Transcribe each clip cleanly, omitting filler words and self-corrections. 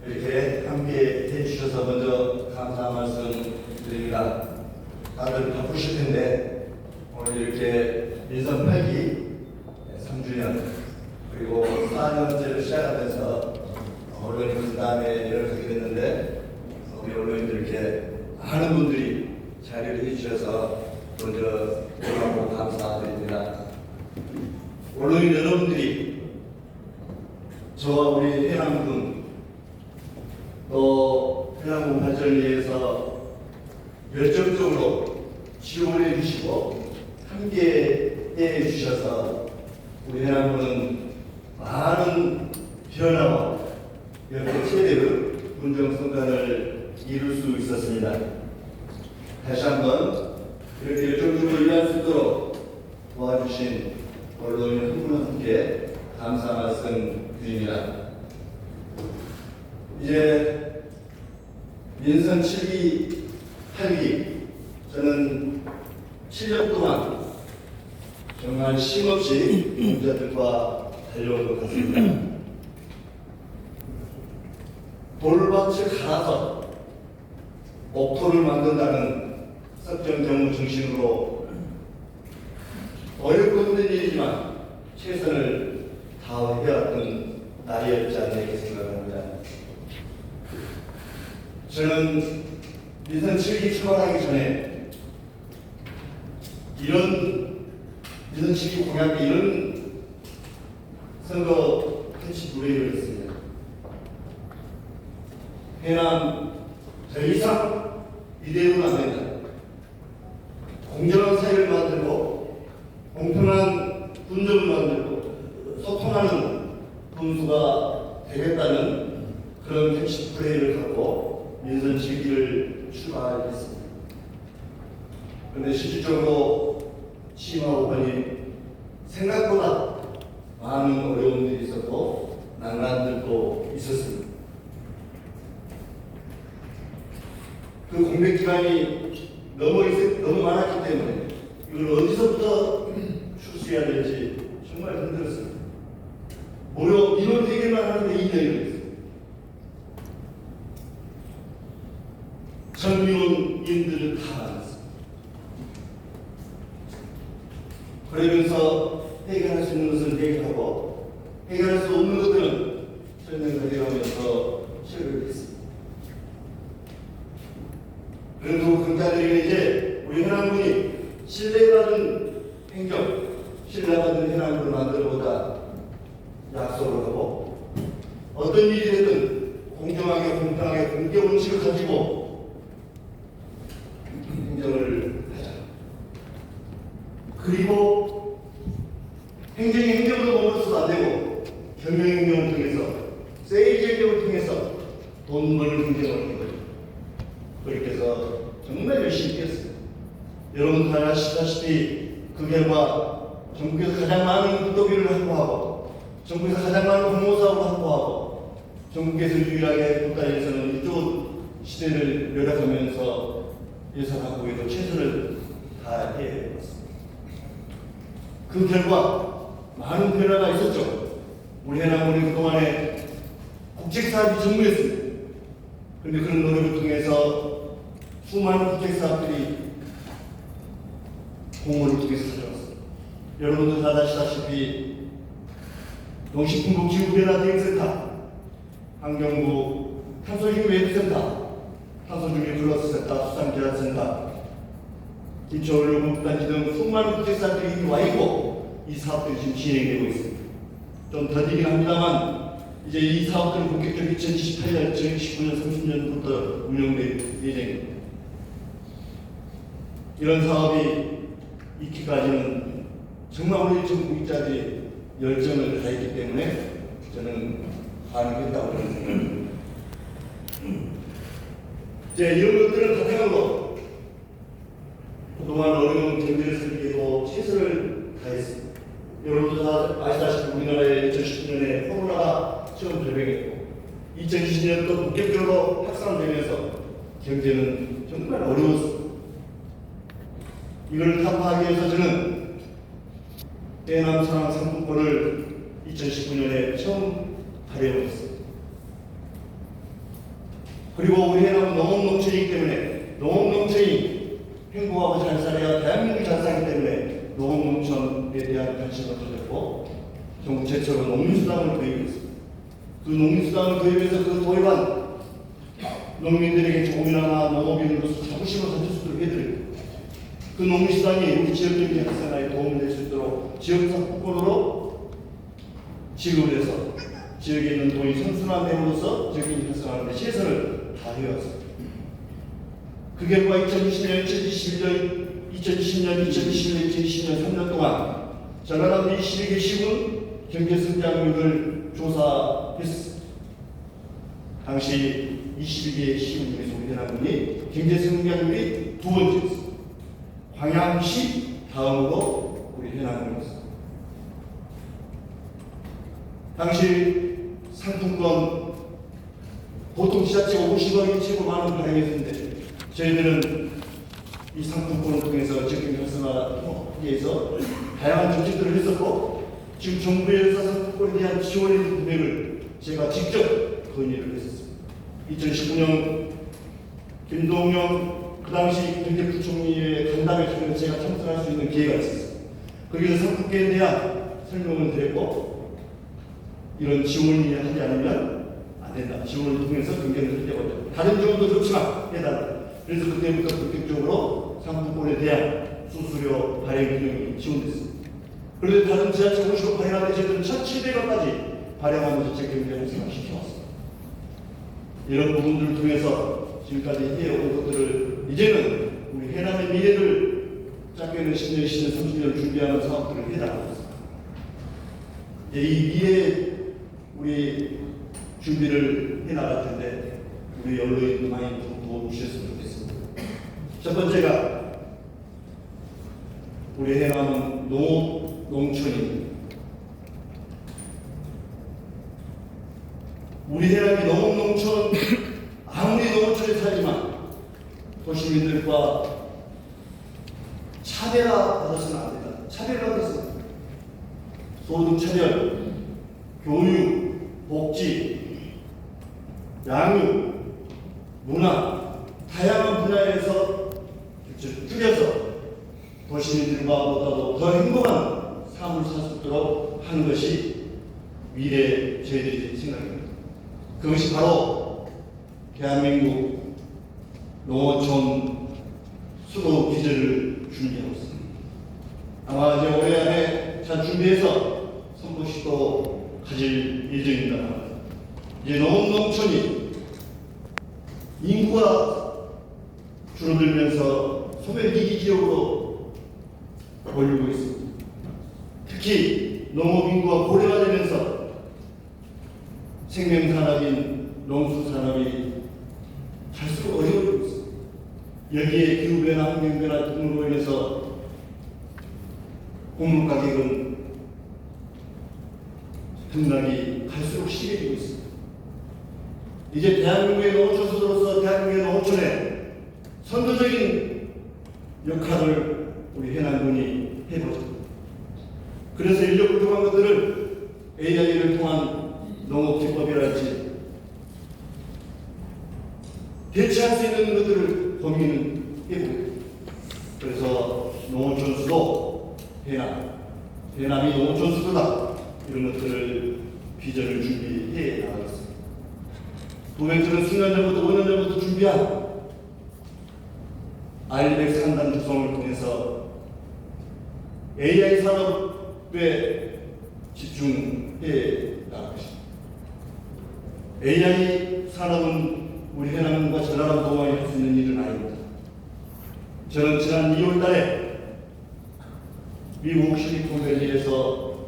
이렇게 함께 해주셔서 먼저 감사 말씀 드립니다. 다들 바쁘실 텐데 오늘 이렇게 민선 8기 3주년 그리고 4년째를 시작하면서 언론이 그 다음에 열어가게 됐는데 우리 언론인들 이렇게 많은 분들이 자리를 해주셔서 먼저 고맙고 감사드립니다. 언론인 여러분들이 저와 우리 해남군 또 해남군 발전을 위해서 열정적으로 지원해 주시고 함께 해 주셔서 우리 해남군은 많은 변화와 역대 최대의 군정성단을 이룰 수 있었습니다. 다시 한번 이렇게 열정적으로 일할 수 있도록 도와주신 언론인 한 분과 함께 감사 말씀 드립니다. 이제 민선 7기, 8기 저는 7년 동안 정말 쉼없이 공자들과 달려온 것 같습니다. 돌밭을 갈아서 옥토를 만든다는 석정정무 중심으로 어렵고 힘든 일이지만 최선을 다해왔던 날이었지 않나 이렇게 생각합니다. 저는 민선 7기 출발하기 전에 이런 민선 7기 공약 때 이런 선거 패치 노래를 했습니다. 해남 더 이상 이대로는 안 된다. 공정한 사회를 만들고 공평한 군정을 만들고 소통하는 군수가 되겠다는 그런 핵심 플레이를 갖고 민선 7기를 출마했습니다. 그런데 실질적으로 취임하고 보니 생각보다 많은 어려움들이 있었고 난관들도 있었습니다. 그 공백 기간이 너무 많았기 때문에 이걸 어디서부터 출수해야 될지 정말 힘들었습니다. 무려 인원 회계만 하는데 2년이 걸렸어요. 전미원인들을 다 만났습니다. 그러면서 해결할 수 있는 것은 해결하고 해결할 수 없는 것들은 설명을 해가면서 체결을 했습니다. 그래도 근자들에게 이제 우리 해남군이 신뢰받은 행정, 신뢰받은 해남군을 만들어보자 약속을 하고 어떤 일이 되든 공정하게 공평하게 공개 원칙을 가지고 행정을 하자. 그리고 행정이 행정으로 머물러서도 안 되고 경영행정을 통해서 세일즈 행정을 통해서 돈 버는 행정을 하는 거죠. 그렇게 해서 정말 열심히 했습니다. 여러분 다 아시다시피 그 결과 전국에서 가장 많은 국도비를 확보하고 전국에서 가장 많은 공모사업을 확보하고 전국에서 유일하게 국가에서는 이쪽 시대를 열어가면서 예산 확보에도 최선을 다해 왔습니다. 그 결과 많은 변화가 있었죠. 우리 해남군이 그동안에 국책사업이 전무했습니다. 그런데 그런 노력을 통해서 수많은 국책사업들이 공모를 통해서 찾아왔습니다. 여러분들 다 아시다시피 농식품부 기후변화대응센터, 환경부 탄소중립 웹센터, 탄소중립 플러스센터, 수산개발센터, 인천원료분단지 등 수많은 국책사업들이 와 있고 이 사업들이 지금 진행되고 있습니다. 좀 더디긴 합니다만 이제 이 사업들은 본격적으로 2028년, 2029년, 30년부터 운영될 예정입니다. 이런 사업이 있기까지는 정말 우리 정부자들이 열정을 다했기 때문에 저는 가능했다고 생각합니다. 이제 이런 것들을 바탕으로 그동안 어려운 경제를 살리기에도 최선을 다했습니다. 여러분도 다 아시다시피 우리나라에 2019년에 코로나가 처음 발병했고 2020년 또 본격적으로 확산되면서 경제는 정말 어려웠습니다. 이걸 타파하기 위해서 저는 해남 산업 상품권을 2019년에 처음 발행했습니다. 그리고 우리 해남은 농업 농촌이기 때문에 농업 농촌이 행복하고 잘 살아야 대한민국이 잘 살기 때문에 농업 농촌에 대한 관심을 가졌고 정부 최초로 농민수당을 도입했습니다. 그 농민수당을 도입해서 그 도입한 농민들에게 조금이나마 농업인으로서 자부심을 가질 수 있도록 해드리고 그 농민수당이 우리 지역 경제 활성화에 도움을 낼 수 있도록 지역 상품권으로 지급을 해서 지역에 있는 돈이 선순환됨으로써 지역 경제 활성화하는 데 최선을 다해왔습니다. 그 결과 2020년, 2021년, 2020년, 2020년 3년 동안 전라남도 22개 시군 경제성장률을 조사했습니다. 당시 22개 시군 중에서 우리 해남군이 경제성장률이 두 번째였습니다. 광양시 다음으로 우리 해남군이었습니다. 당시 상품권 보통 지자체가 50억이 최고 많은 발행했는데 저희들은 이 상품권을 통해서 지역 활성화에 위해서 다양한 정책들을 했었고 지금 정부에서 상품권에 대한 지원의 금액을 제가 직접 건의를 했었습니다. 2019년 김동영 그 당시 경제부총리의 간담회 중에 제가 참석할 수 있는 기회가 있었습니다. 거기서 상품권에 대한 설명을 드렸고 이런 지원이 하지 않으면 안 된다. 지원을 통해서 경쟁을 할 때마다 다른 지원도 좋지만 해달라. 그래서 그때부터 본격적으로 상품권에 대한 수수료 발행 비용이 지원됐습니다. 그런데 다른 지자체 50억 발행하는 저희들은 1,700억까지 발행하면서 제 경제 활성화 시켜왔습니다. 이런 부분들을 통해서 지금까지 해온 것들을 이제는 우리 해남의 미래를 짧게는 10년, 20년, 30년을 준비하는 사업들을 해나가고 있습니다. 이 미래 우리 준비를 해나갈 텐데 우리 언론인도 많이 좀 도와주셨으면 좋겠습니다. 첫 번째가 우리 해남은 농촌입니다. 우리 해남이 농촌 아무리 농촌에 살지만 도시민들과 차별화받아서는 안 된다. 차별화받아서는 소득 차별, 교육, 복지, 양육, 문화 다양한 분야에서 줄여서 도시민들과 보다도 더 행복한 삶을 살 수 있도록 하는 것이 미래 저희들이 생각합니다. 그것이 바로 대한민국 농어촌 수도 기절을 준비하고 있습니다. 아마 이제 올해 안에 잘 준비해서 선포식도 가질 예정입니다. 이제 농촌이 인구가 줄어들면서 소멸위기 지역으로 몰리고 있습니다. 특히 농업인구가 고령화 되면서 생명산업인 농수산업이 갈수록 어려워지고 있습니다. 여기에 기후변화, 환경변화 등으로 인해서 곡물 가격은 등락이 갈수록 심해지고 있습니다. 이제 대한민국의 농어촌수로서 대한민국의 농어촌에 선도적인 역할을 우리 해남군이 해보죠. 그래서 인력 부족한 것들을 AI를 통한 농업기법이랄지 대체할 수 있는 것들을 고민을 해보고 그래서 농어촌수도 해남이 농어촌수도다 이런 것들을 비전을 준비해 나가겠습니다. 두 번째는 수년 전부터 5년 전부터 준비한 알렉 상단 구성을 통해서 AI 산업에 집중해 나갈 것입니다. AI 산업은 우리 해남과 전라남도만이 할 수 있는 일은 아닙니다. 저는 지난 2월 달에 미국 실리콘밸리에서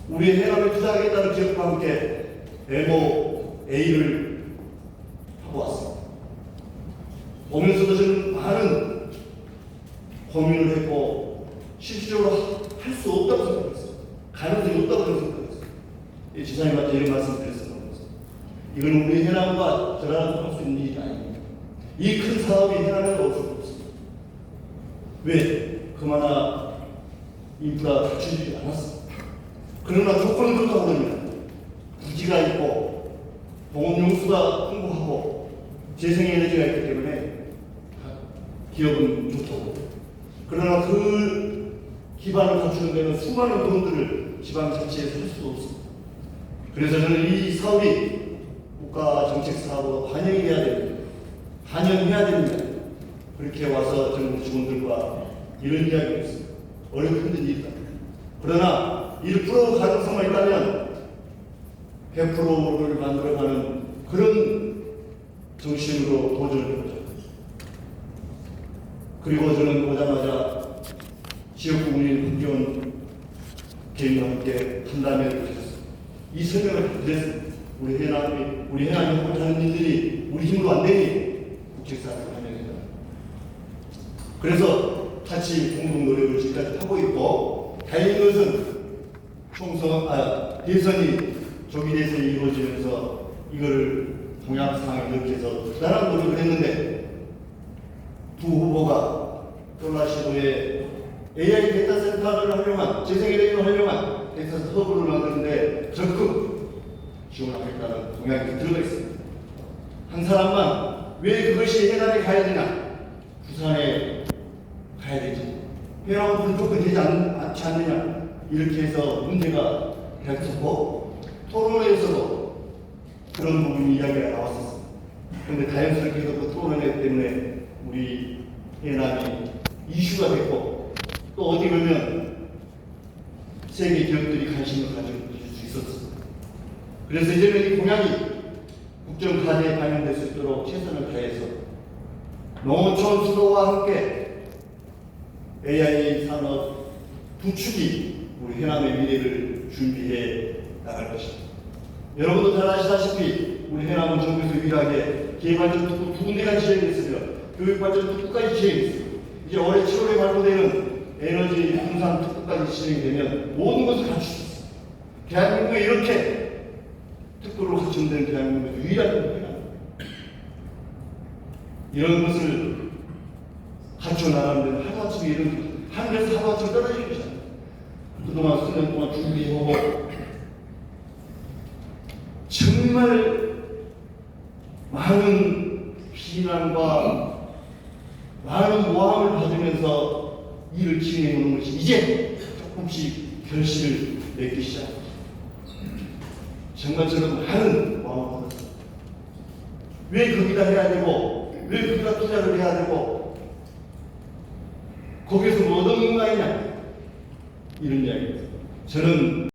우리 해남에 투자하겠다는 기업과 함께 MOA를 하고 왔습니다. 오면서도 저는 많은 고민을 했고 실질적으로 할 수 없다고 생각했어요. 가능성이 없다고 생각했어요. 지사님한테 이런 말씀 드렸습니다. 이건 우리 해남과 전라남도 할 수 있는 일이 아닙니다. 이 큰 사업이 해남에는 없을 수 없습니다. 왜? 그마나 인프라 갖추지 않았습니다. 그러나 조건은 좋다고 그럽니다. 부지가 있고 공업용수가 풍부하고 재생에너지가 있기 때문에 기업은 좋고, 그러나 그 기반을 갖추는 데는 수많은 돈들을 지방자치에서 할 수도 없습니다. 그래서 저는 이 사업이 국가정책사업으로 반영이 돼야 됩니다. 반영해야 됩니다. 그렇게 와서 정부 직원들과 이런 이야기를 했습니다. 어렵고 힘든 일이다. 그러나 1% 가능성만 있다면 100%를 만들어가는 그런 정신으로 도전을 해보자. 그리고 저는 오자마자 지역구 군인 국회의원 개인과 함께 간담회를 가졌습니다. 이 설명을 드렸습니다. 우리 해남이 하는 일들이 우리 힘으로 안 되니 국책사를 반영해라. 그래서 같이 공동 노력을 지금까지 하고 있고, 다행인 것은 대선이 조기대서 이루어지면서 이거를 공약사항에 넣기 위해서 대단한 노력을 했는데, 두 후보가 전라시도에 AI 데이터 센터를 활용한, 재생에너지를 활용한 데이터 허브를 만드는데 적극 지원하겠다는 공약이 들어가 있습니다. 한 사람만 왜 그것이 해남에 가야 되냐, 부산에 가야 되지, 해남은 무조건 되지 않지 않느냐, 이렇게 해서 문제가 계속되고 토론회에서도 그런 부분 이야기가 나왔었습니다. 그런데 자연스럽게도 그 토론회 때문에 우리 해남이 이슈가 됐고, 또 어디 보면 세계 기업들이 관심을 가질 수 있었습니다. 그래서 이제는 이 공약이 국정카드에 반영될 수 있도록 최선을 다해서 농어촌 수도와 함께 AI 산업 구축이 우리 해남의 미래를 준비해 나갈 것입니다. 여러분도 잘 아시다시피 우리 해남은 전국에서 유일하게 개발전 특구 두 군데가 지정됐으며 교육발전 특구까지 지정됐습니다. 이제 올해 7월에 발표되는 에너지 분산 특구까지 진행되면 모든 것을 갖출 수 있습니다. 대한민국에 이렇게 특구로 갖춘된 대한민국의 유일한 국가입니다. 이런 것을 갖춰 나가는 데는 하루아침에 이런 하늘에서 하루아침에 떨어지는 것이 아닙니다. 그동안 수년 동안 준비하고 정말 많은 비난과 많은 모함을 받으면서 일을 진행해 오는 것이 이제 조금씩 결실을 맺기 시작합니다. 정말 저는 많은 모함을 받았습니다. 왜 거기다 해야 되고, 왜 거기다 투자를 해야 되고, 거기에서 뭐 얻는 거 아니냐, 이런 이야기입니다. 저는